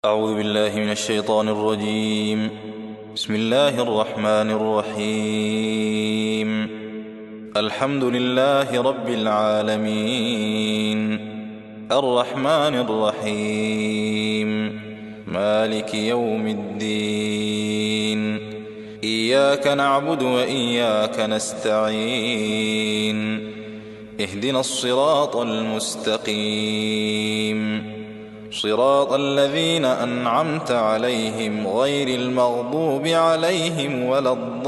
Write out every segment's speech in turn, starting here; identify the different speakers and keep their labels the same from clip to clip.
Speaker 1: أعوذ بالله من الشيطان الرجيم. بسم الله الرحمن الرحيم. الحمد لله رب العالمين، الرحمن الرحيم، مالك يوم الدين. إياك نعبد وإياك نستعين. اهدنا الصراط المستقيم، صراط الذين أنعمت عليهم غير المغضوب عليهم ولا الضالين.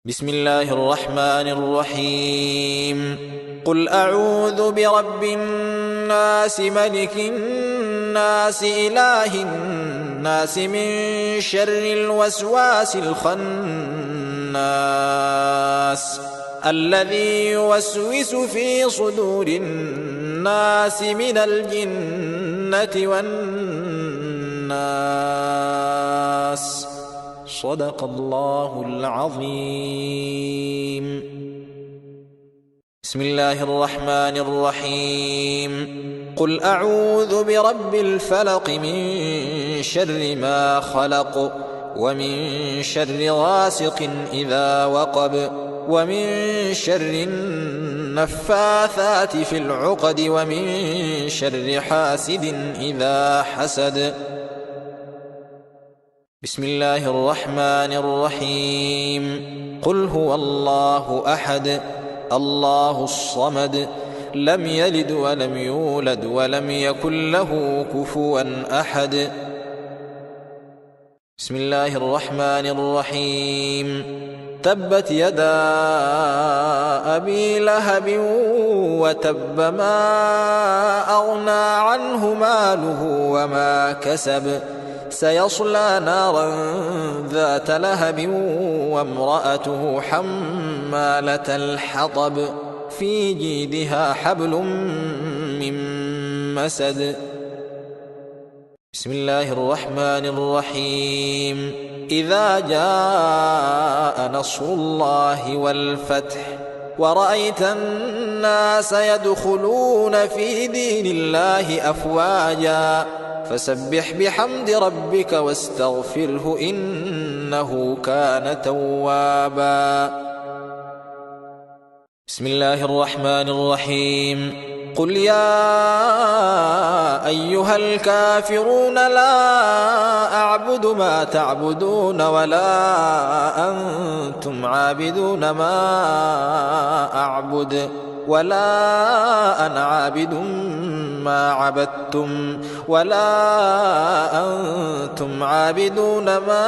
Speaker 2: بسم الله الرحمن الرحيم. قل أعوذ برب الناس ملك الناس إله الناس من شر الوسواس الخناس الذي يوسوس في صدور الناس من الجنة والناس. صدق الله العظيم. بسم الله الرحمن الرحيم. قل أعوذ برب الفلق من شر ما خلق ومن شر غاسق إذا وقب ومن شر النفاثات في العقد ومن شر حاسد إذا حسد. بسم الله الرحمن الرحيم. قل هو الله أحد الله الصمد لم يلد ولم يولد ولم يكن له كفوا أحد. بسم الله الرحمن الرحيم. تبت يدا أبي لهب وتب ما أغنى عنه ماله وما كسب سيصلى نارا ذات لهب وامرأته حمالة الحطب في جيدها حبل من مسد. بسم الله الرحمن الرحيم. إذا جاء نصر الله والفتح ورأيت الناس يدخلون في دين الله أفواجا فسبح بحمد ربك واستغفره إنه كان توابا. بسم الله الرحمن الرحيم. قل يا أيها الكافرون لا أعبد ما تعبدون ولا أنتم عابدون ما أعبد ولا أنا عابد ما عبدتم ولا أنتم عابدون ما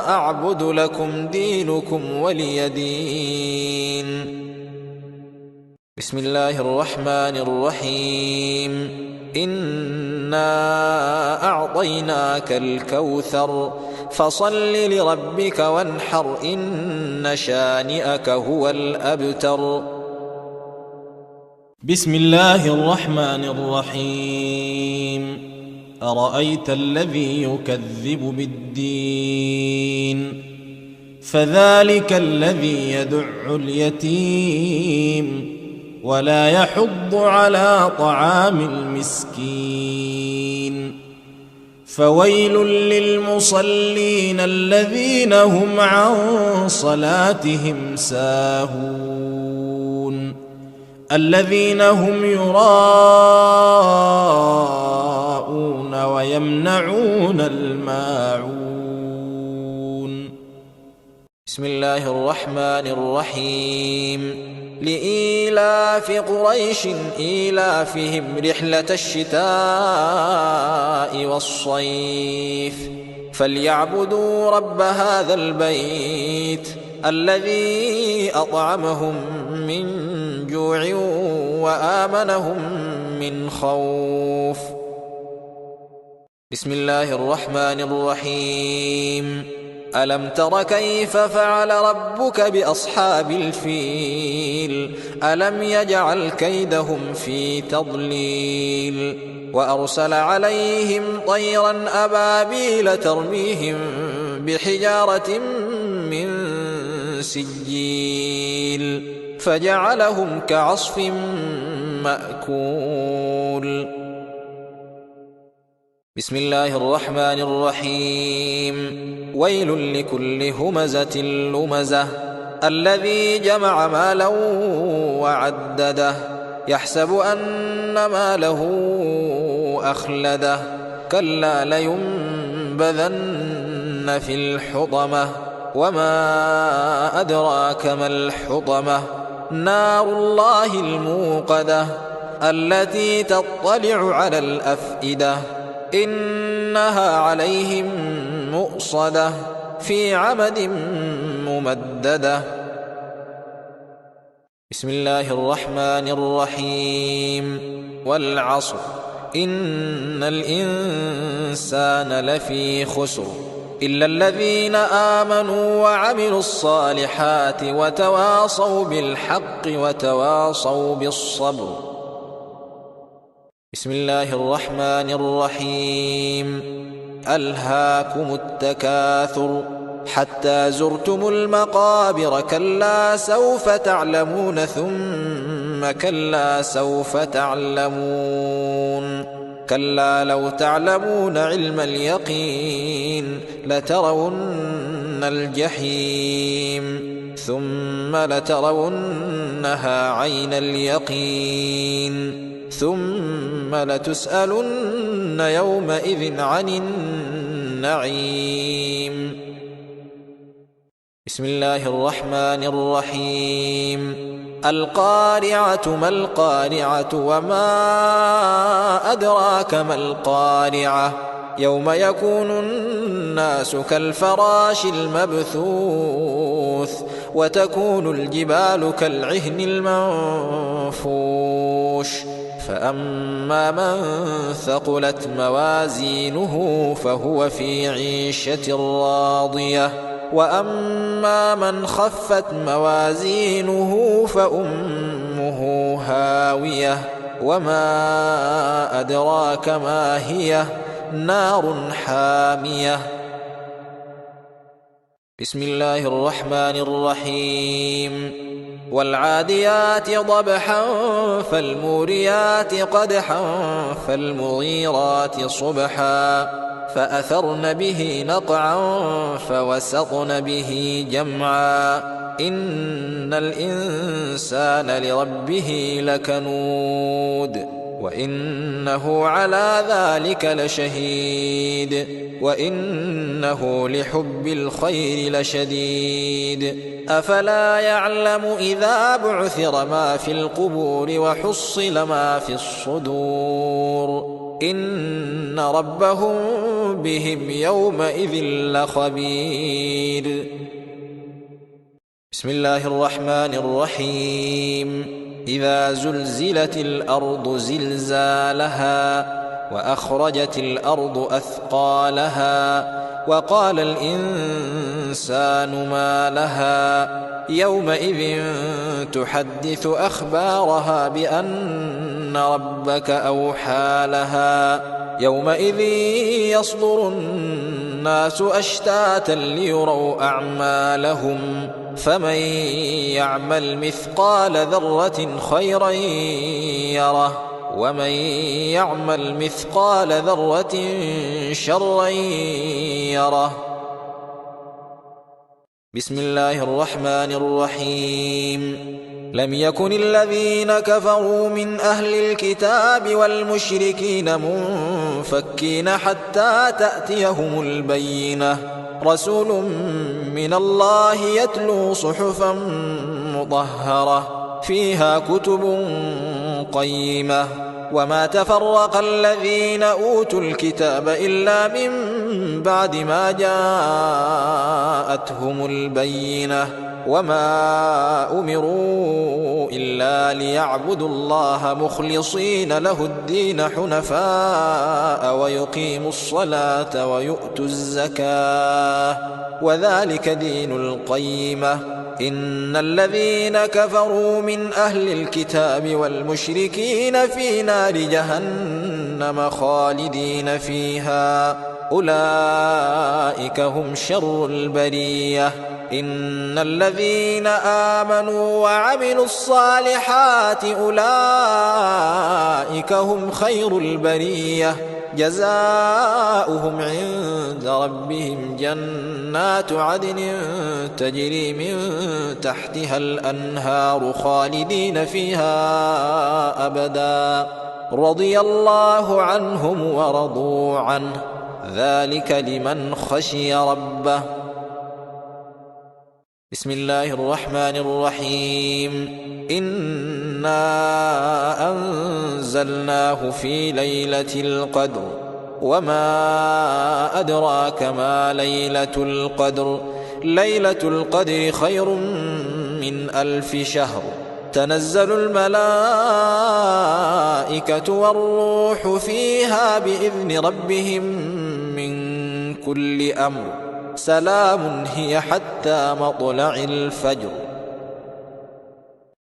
Speaker 2: أعبد لكم دينكم ولي دين. بسم الله الرحمن الرحيم. إنا أعطيناك الكوثر فصل لربك وانحر إن شانئك هو الأبتر.
Speaker 3: بسم الله الرحمن الرحيم. أرأيت الذي يكذب بالدين فذلك الذي يدع اليتيم ولا يحض على طعام المسكين. فويل للمصلين الذين هم عن صلاتهم ساهون الذين هم يراءون ويمنعون الماعون.
Speaker 2: بسم الله الرحمن الرحيم. لإيلاف قريش إيلافهم رحلة الشتاء والصيف فليعبدوا رب هذا البيت الذي أطعمهم من جوع وآمنهم من خوف. بسم الله الرحمن الرحيم. ألم تر كيف فعل ربك بأصحاب الفيل ألم يجعل كيدهم في تضليل وأرسل عليهم طيرا أبابيل ترميهم بحجارة من سجيل فجعلهم كعصف مأكول. بسم الله الرحمن الرحيم. ويل لكل همزة لمزة الذي جمع مالا وعدده يحسب أن ماله أخلده كلا لينبذن في الحطمة وما أدراك ما الحطمة نار الله الموقدة التي تطلع على الأفئدة إنها عليهم مؤصدة في عمد ممددة. بسم الله الرحمن الرحيم. والعصر إن الإنسان لفي خسر إلا الذين آمنوا وعملوا الصالحات وتواصوا بالحق وتواصوا بالصبر. بسم الله الرحمن الرحيم. ألهاكم التكاثر حتى زرتم المقابر كلا سوف تعلمون ثم كلا سوف تعلمون كلا لو تعلمون علم اليقين لترون الجحيم ثم لترونها عين اليقين ثم لتسألن يومئذ عن النعيم. بسم الله الرحمن الرحيم. القارعة ما القارعة وما أدراك ما القارعة يوم يكون الناس كالفراش المبثوث وتكون الجبال كالعهن المنفوش فأما من ثقلت موازينه فهو في عيشة راضية وأما من خفت موازينه فأمه هاوية وما أدراك ما هي نار حامية. بسم الله الرحمن الرحيم. والعاديات ضبحا فالموريات قدحا فالمغيرات صبحا فأثرن به نقعا فوسطن به جمعا إن الإنسان لربه لكنود وإنه على ذلك لشهيد وإنه لحب الخير لشديد أفلا يعلم إذا بعثر ما في القبور وحصل ما في الصدور إن ربهم بهم يومئذ لخبير. بسم الله الرحمن الرحيم. إذا زلزلت الأرض زلزالها وأخرجت الأرض أثقالها وقال الإنسان ما لها يومئذ تحدث أخبارها بأن ربك أوحى لها يومئذ يصدر الناس أشتاتا ليروا أعمالهم فمن يعمل مثقال ذرة خيرا يره ومن يعمل مثقال ذرة شرا يره. بسم الله الرحمن الرحيم. لم يكن الذين كفروا من أهل الكتاب والمشركين منفكين حتى تأتيهم البينة رسول من الله يتلو صحفا مطهرة فيها كتب قيمة وما تفرق الذين أوتوا الكتاب إلا من بعد ما جاءتهم البينة وما أمروا إلا ليعبدوا الله مخلصين له الدين حنفاء ويقيموا الصلاة ويؤتوا الزكاة وذلك دين القيمة إن الذين كفروا من أهل الكتاب والمشركين في نار جهنم خالدين فيها أولئك هم شر البرية إن الذين آمنوا وعملوا الصالحات أولئك هم خير البرية جزاؤهم عند ربهم جنات عدن تجري من تحتها الأنهار خالدين فيها أبدا رضي الله عنهم ورضوا عنه ذلك لمن خشي ربه. بسم الله الرحمن الرحيم إنا أنزلناه في ليلة القدر وما أدراك ما ليلة القدر ليلة القدر خير من 1000 شهر تنزل الملائكة والروح فيها بإذن ربهم من كل أمر سلام هي حتى مطلع الفجر.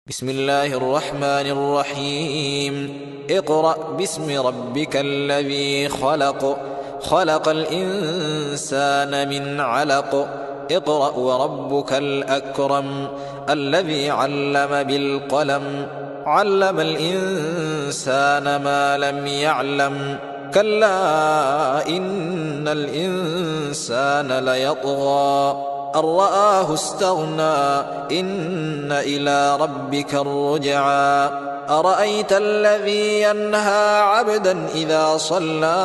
Speaker 2: بسم الله الرحمن الرحيم اقرأ باسم ربك الذي خلق خلق الإنسان من علق اقرأ وربك الأكرم الذي علم بالقلم علم الإنسان ما لم يعلم كلا إن الإنسان ليطغى أن رآه استغنى إن إلى ربك الرجعى أرأيت الذي ينهى عبدا إذا صلى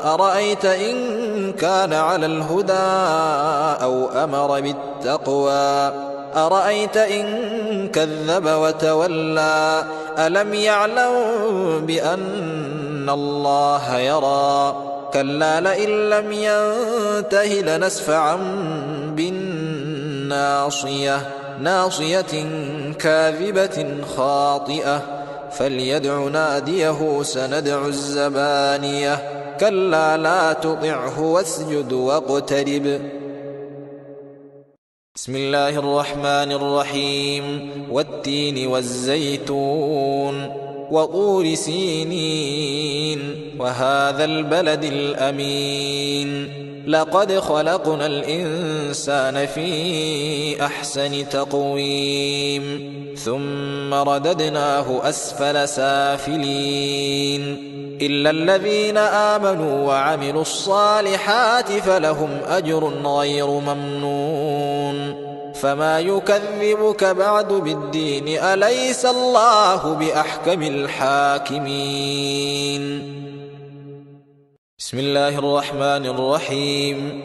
Speaker 2: أرأيت إن كان على الهدى أو أمر بالتقوى أرأيت إن كذب وتولى ألم يعلم بأن الله يرى كلا لئن لم ينته لنسفعا بالناصية ناصية كاذبة خاطئة فليدع ناديه سندع الزبانية كلا لا تطعه واسجد واقترب. بسم الله الرحمن الرحيم والتين والزيتون وطور سينين وهذا البلد الأمين لقد خلقنا الإنسان في أحسن تقويم ثم رددناه أسفل سافلين إلا الذين آمنوا وعملوا الصالحات فلهم أجر غير ممنون فما يكذبك بعد بالدين أليس الله بأحكم الحاكمين. بسم الله الرحمن الرحيم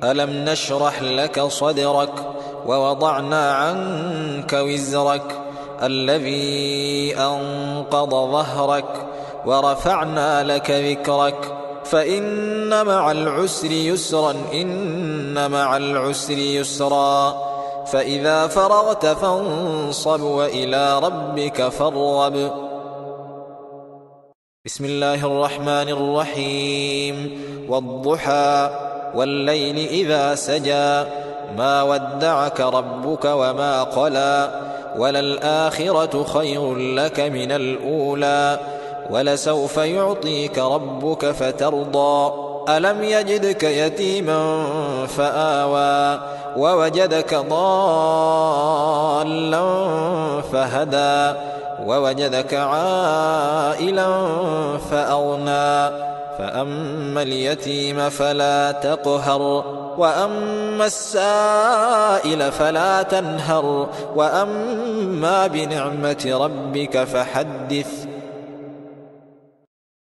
Speaker 2: ألم نشرح لك صدرك ووضعنا عنك وزرك الذي أنقض ظهرك ورفعنا لك ذكرك فإن مع العسر يسرا إن مع العسر يسرا فإذا فرغت فانصب وإلى ربك فارغب. بسم الله الرحمن الرحيم والضحى والليل إذا سجى ما ودعك ربك وما قلى وللآخرة خير لك من الأولى ولسوف يعطيك ربك فترضى ألم يجدك يتيما فآوى ووجدك ضالا فهدى ووجدك عائلا فأغنى فأما اليتيم فلا تقهر وأما السائل فلا تنهر وأما بنعمة ربك فحدث.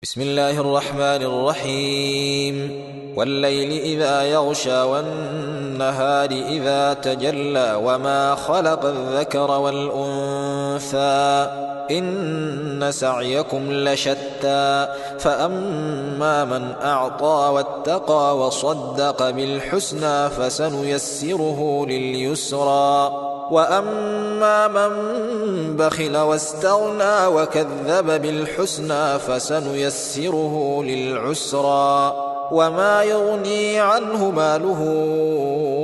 Speaker 2: بسم الله الرحمن الرحيم والليل إذا يغشى والنهار إذا تجلى وما خلق الذكر والأنثى إن سعيكم لشتى فأما من أعطى واتقى وصدق بالحسنى فسنيسره لليسرى وأما من بخل واستغنى وكذب بالحسنى فسنيسره للعسرى وما يغني عنه ماله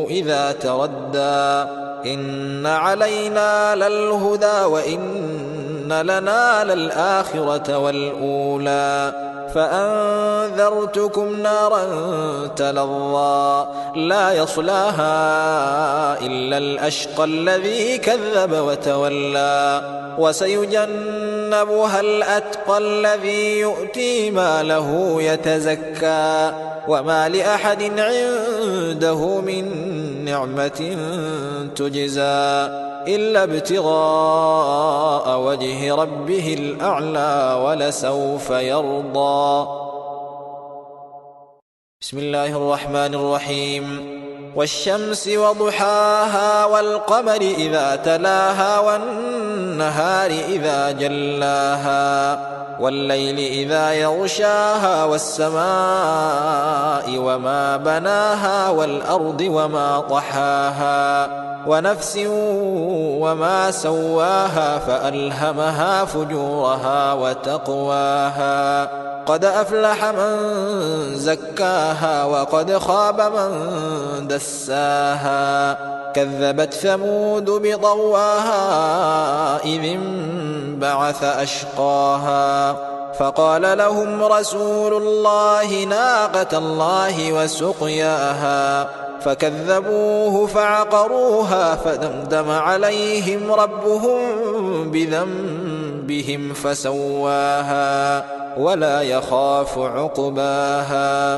Speaker 2: إذا تردى إن علينا للهدى وإن لنا للآخرة والأولى فأنذرتكم نارا تلظى لا يصلاها إلا الأشقى الذي كذب وتولى وسيجنبها الأتقى الذي يؤتي ماله يتزكى وما لأحد عنده من نعمة تجزى إلا ابتغاء وجه ربه الأعلى ولسوف يرضى. بسم الله الرحمن الرحيم. والشمس وضحاها والقمر إذا تلاها والنهار إذا جلاها والليل إذا يغشاها والسماء وما بناها والأرض وما طحاها ونفس وما سواها فألهمها فجورها وتقواها قد أفلح من زكاها وقد خاب من دساها كذبت ثمود بطواها إذ انبعث أشقاها فقال لهم رسول الله ناقة الله وسقياها فكذبوه فعقروها فدمدم عليهم ربهم بذنبهم فسواها ولا يخاف عقباها.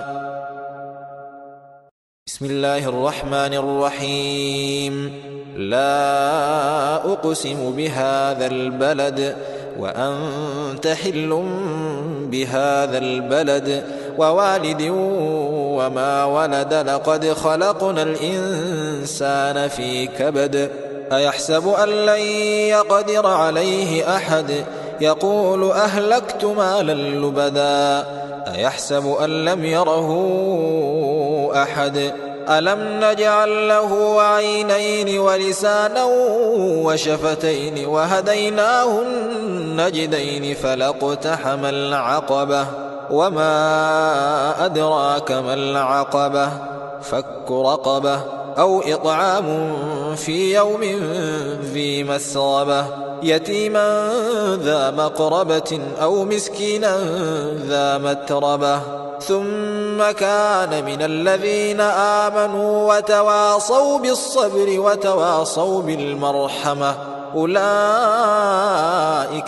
Speaker 2: بسم الله الرحمن الرحيم. لا أقسم بهذا البلد وأنت حل بهذا البلد ووالد وما ولد لقد خلقنا الإنسان في كبد أيحسب أن لن يقدر عليه أحد يقول أهلكت مالا لبدا أيحسب أن لم يره أحد ألم نجعل له عينين ولسانا وشفتين وهديناه النجدين فلاقتحم العقبة وما أدراك ما العقبة فك رقبة أو إطعام في يوم ذي مسغبة يتيما ذا مقربة أو مسكينا ذا متربة ثم كان من الذين آمنوا وتواصوا بالصبر وتواصوا بالمرحمة أولئك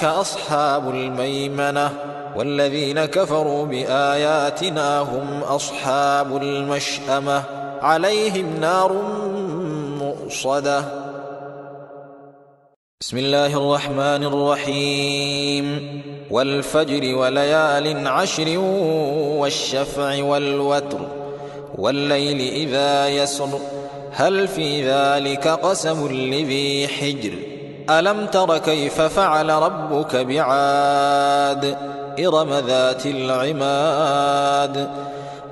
Speaker 2: أصحاب الميمنة والذين كفروا بآياتنا هم أصحاب المشأمة عليهم نار مؤصدة. بسم الله الرحمن الرحيم. والفجر وليال عشر والشفع والوتر والليل إذا يسر هل في ذلك قسم لذي حجر ألم تر كيف فعل ربك بعاد إرم ذات العماد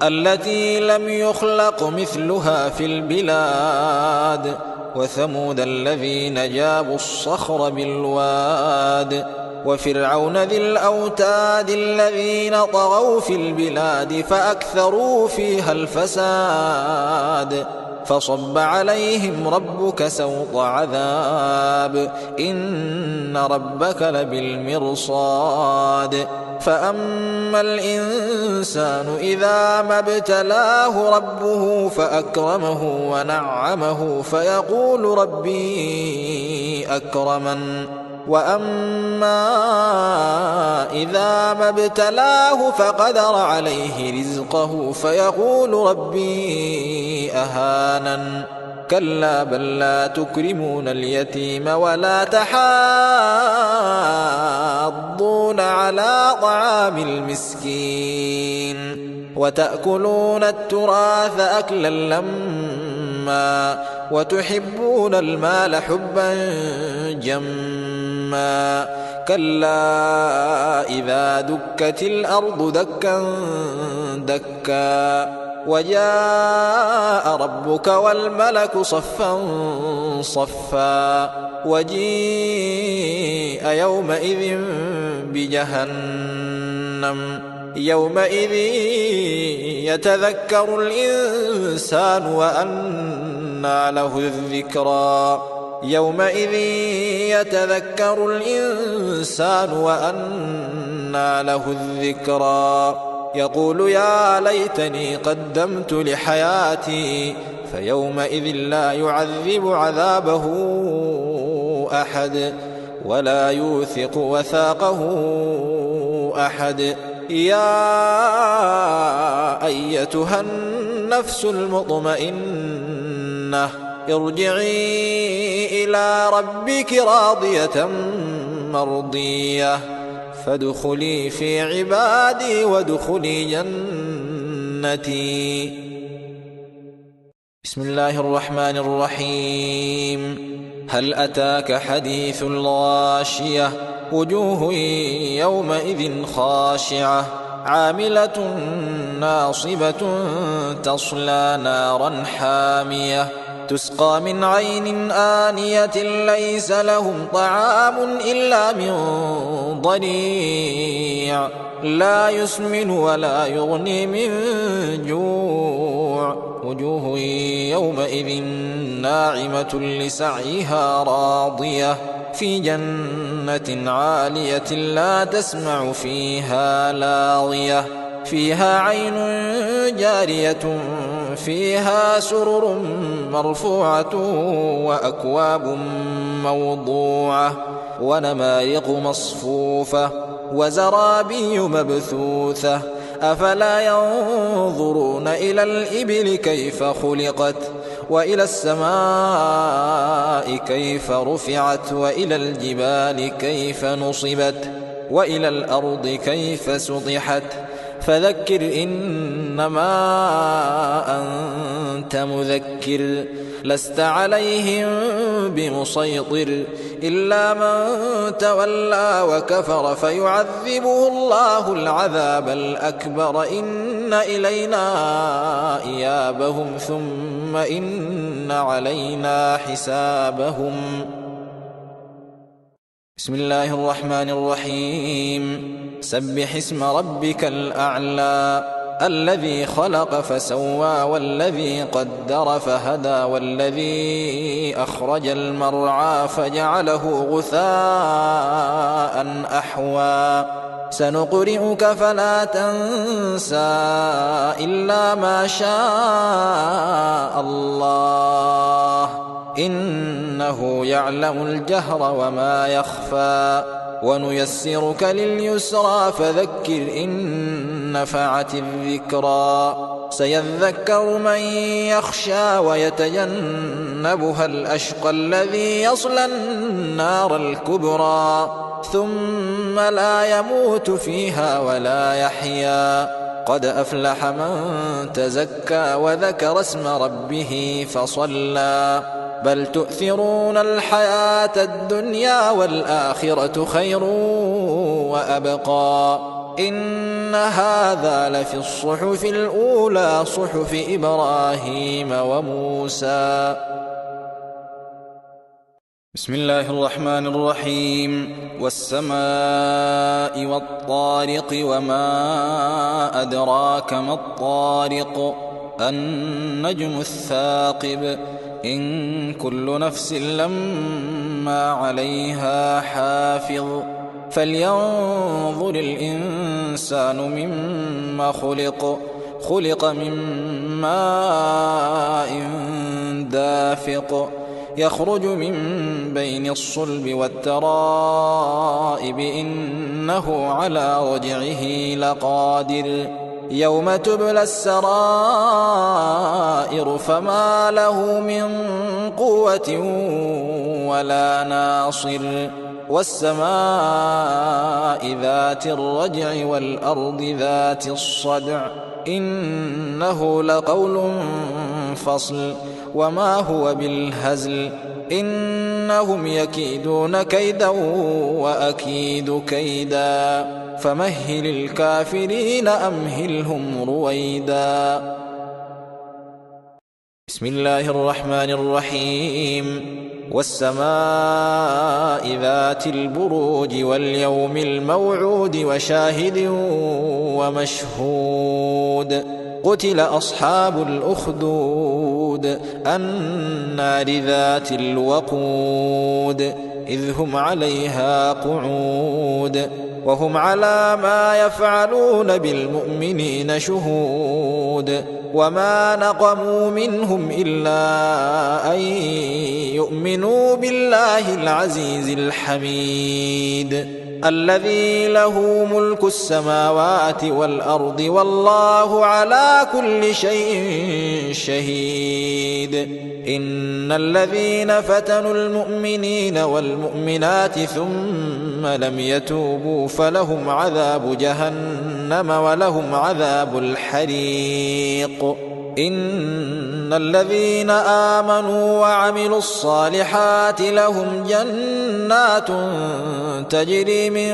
Speaker 2: التي لم يخلق مثلها في البلاد وثمود الذين جابوا الصخر بالواد وفرعون ذي الأوتاد الذين طغوا في البلاد فأكثروا فيها الفساد فصب عليهم ربك سوط عذاب إن ربك لبالمرصاد فأما الإنسان إذا ما ابتلاه ربه فأكرمه ونعمه فيقول ربي أكرمن وأما إذا ما ابتلاه فقدر عليه رزقه فيقول ربي أهانن كلا بل لا تكرمون اليتيم ولا تحاضون على طعام المسكين وتأكلون التراث أكلا لما وتحبون المال حبا جما كلا إذا دكت الأرض دكا دكا وجاء ربك والملك صفا صفا وجيء يومئذ بجهنم يومئذ يتذكر الإنسان وأنى له الذكرى يومئذ يتذكر الإنسان وأنى له الذكرى يقول يا ليتني قدمت لحياتي فيومئذ لا يعذب عذابه أحد ولا يوثق وثاقه أحد. يا أيتها النفس المطمئنة ارجعي إلى ربك راضية مرضية فادخلي في عبادي وادخلي جنتي. بسم الله الرحمن الرحيم. هل أتاك حديث الغاشية وجوه يومئذ خاشعة عاملة ناصبة تصلى نارا حامية تسقى من عين آنية ليس لهم طعام إلا من ضريع لا يسمن ولا يغني من جوع وجوه يومئذ ناعمة لسعيها راضية في جنة عالية لا تسمع فيها لاغية فيها عين جارية فيها سرر مرفوعة وأكواب موضوعة ونمارق مصفوفة وزرابي مبثوثة أفلا ينظرون إلى الإبل كيف خلقت وإلى السماء كيف رفعت وإلى الجبال كيف نصبت وإلى الأرض كيف سطحت فذكر إنما أنت مذكر لست عليهم بمسيطر إلا من تولى وكفر فيعذبه الله العذاب الأكبر إن إلينا إيابهم ثم إن علينا حسابهم. بسم الله الرحمن الرحيم. سبح اسم ربك الأعلى الذي خلق فسوى والذي قدر فهدى والذي أخرج المرعى فجعله غثاء أحوى سنقرئك فلا تنسى إلا ما شاء الله إنه يعلم الجهر وما يخفى ونيسرك لليسرى فذكر إن نفعت الذكرى سيذكر من يخشى ويتجنبها الأشقى الذي يصلى النار الكبرى ثم لا يموت فيها ولا يحيا قد أفلح من تزكى وذكر اسم ربه فصلى بل تؤثرون الحياة الدنيا والآخرة خير وأبقى إن هذا لفي الصحف الأولى صحف إبراهيم وموسى.
Speaker 1: بسم الله الرحمن الرحيم. والسماء والطارق وما أدراك ما الطارق النجم الثاقب إن كل نفس لما عليها حافظ فلينظر الإنسان مما خلق من ماء دافق يخرج من بين الصلب والترائب إنه على رجعه لقادر يوم تبلى السرائر فما له من قوة ولا ناصر والسماء ذات الرجع والأرض ذات الصدع إنه لقول فصل وما هو بالهزل إنهم يكيدون كيدا وأكيد كيدا فمهل الكافرين أمهلهم رويدا. بسم الله الرحمن الرحيم. والسماء ذات البروج واليوم الموعود وشاهد ومشهود قتل أصحاب الأخدود النار ذات الوقود
Speaker 2: إذ هم عليها قعود وهم على ما يفعلون بالمؤمنين شهود وما نقموا منهم إلا أن يؤمنوا بالله العزيز الحميد الذي له ملك السماوات والأرض والله على كل شيء شهيد إن الذين فتنوا المؤمنين والمؤمنات ثم لم يتوبوا فلهم عذاب جهنم ولهم عذاب الحريق إن الذين آمنوا وعملوا الصالحات لهم جنات تجري من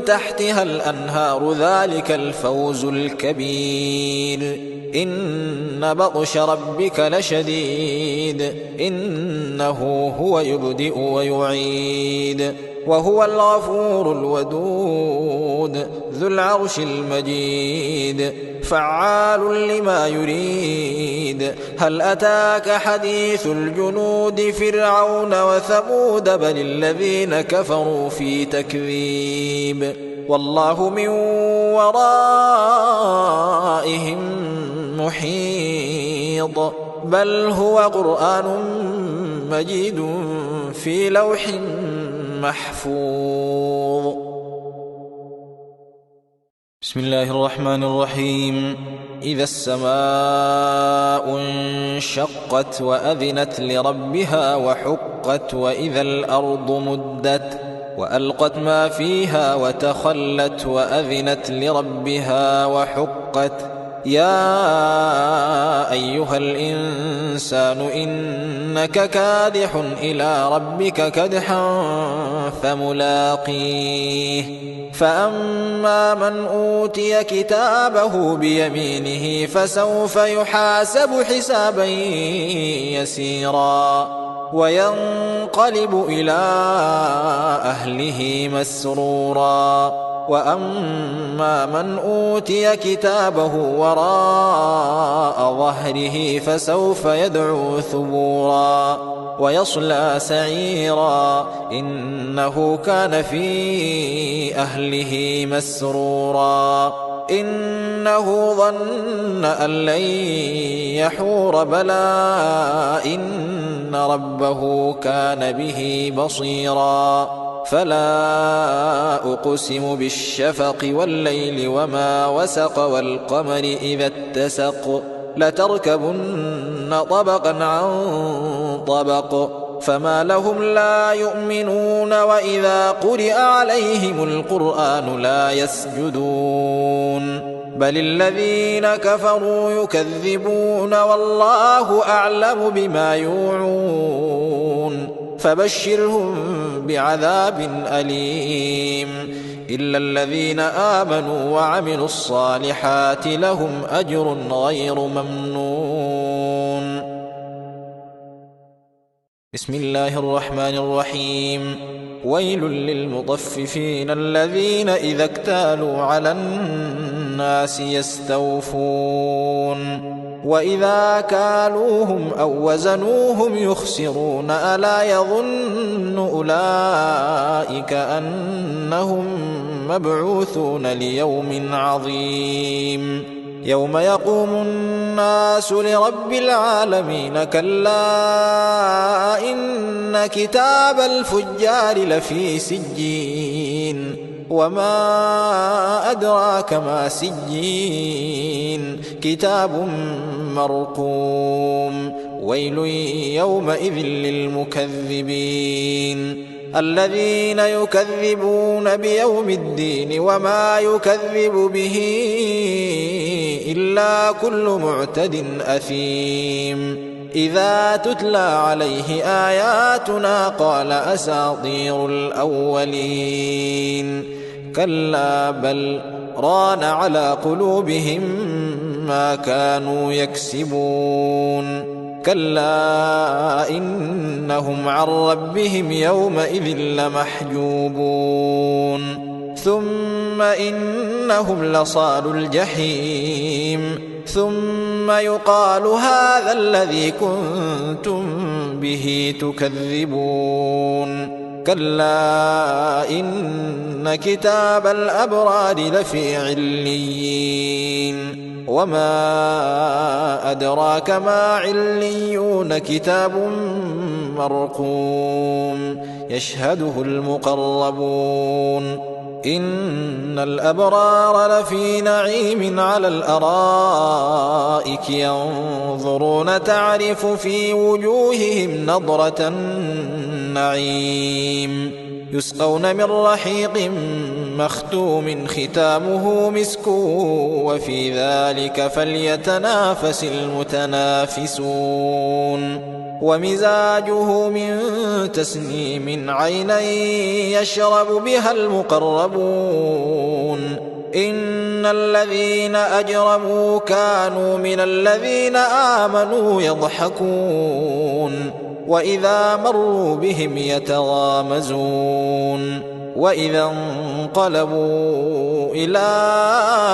Speaker 2: تحتها الأنهار ذلك الفوز الكبير إن بطش ربك لشديد إنه هو يبدئ ويعيد وهو الغفور الودود ذو العرش المجيد فعال لما يريد هل أتاك حديث الجنود فرعون وثمود بل الذين كفروا في تكذيب والله من ورائهم محيط بل هو قرآن مجيد في لوح محفوظ.
Speaker 1: بسم الله الرحمن الرحيم.
Speaker 2: إذا السماء انشقت وأذنت لربها وحقت وإذا الأرض مدت وألقت ما فيها وتخلت وأذنت لربها وحقت يا أيها الإنسان إنك كادح إلى ربك كدحا فملاقيه فأما من أوتي كتابه بيمينه فسوف يحاسب حسابا يسيرا وينقلب إلى أهله مسرورا وأما من أوتي كتابه وراء ظهره فسوف يدعو ثبورا ويصلى سعيرا إنه كان في أهله مسرورا إنه ظن أن لن يحور بلى إن ربه كان به بصيرا فلا أقسم بالشفق والليل وما وسق والقمر إذا اتسق لتركبن طبقا عن طبق فما لهم لا يؤمنون وإذا قرئ عليهم القرآن لا يسجدون بل الذين كفروا يكذبون والله أعلم بما يوعون فبشرهم بعذاب أليم إلا الذين آمنوا وعملوا الصالحات لهم أجر غير ممنون. بسم الله الرحمن الرحيم. ويل للمطففين الذين إذا اكتالوا على الناس يستوفون وإذا كالوهم أو وزنوهم يخسرون ألا يظن أولئك أنهم مبعوثون ليوم عظيم يوم يقوم الناس لرب العالمين كلا إن كتاب الفجار لفي سجين وما أدراك ما سجين كتاب مرقوم ويل يومئذ للمكذبين الذين يكذبون بيوم الدين وما يكذب به إلا كل معتد أثيم إذا تتلى عليه آياتنا قال أساطير الأولين كلا بل ران على قلوبهم ما كانوا يكسبون كلا إنهم عن ربهم يومئذ لمحجوبون ثم إنهم لصالو الجحيم ثم يقال هذا الذي كنتم به تكذبون كلا إن كتاب الأبرار لفي عليين وما أدراك ما عليون كتاب مرقوم يشهده المقربون إن الأبرار لفي نعيم على الأرائك ينظرون تعرف في وجوههم نضرة النعيم يسقون من رحيق مختوم ختامه مسك وفي ذلك فليتنافس المتنافسون ومزاجه من تسنيم عينا يشرب بها المقربون إن الذين أجرموا كانوا من الذين آمنوا يضحكون وإذا مروا بهم يتغامزون وإذا انقلبوا إلى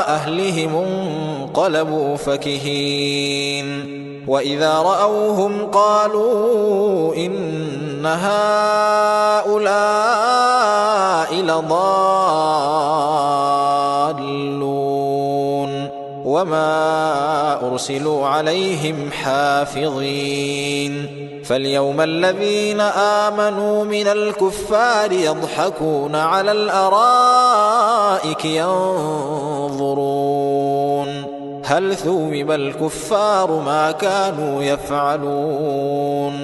Speaker 2: أهلهم انقلبوا فكهين وإذا رأوهم قالوا إن هؤلاء لضالون وما أرسلوا عليهم حافظين فاليوم الذين آمنوا من الكفار يضحكون على الأرائك ينظرون هل ثوب الكفار ما كانوا يفعلون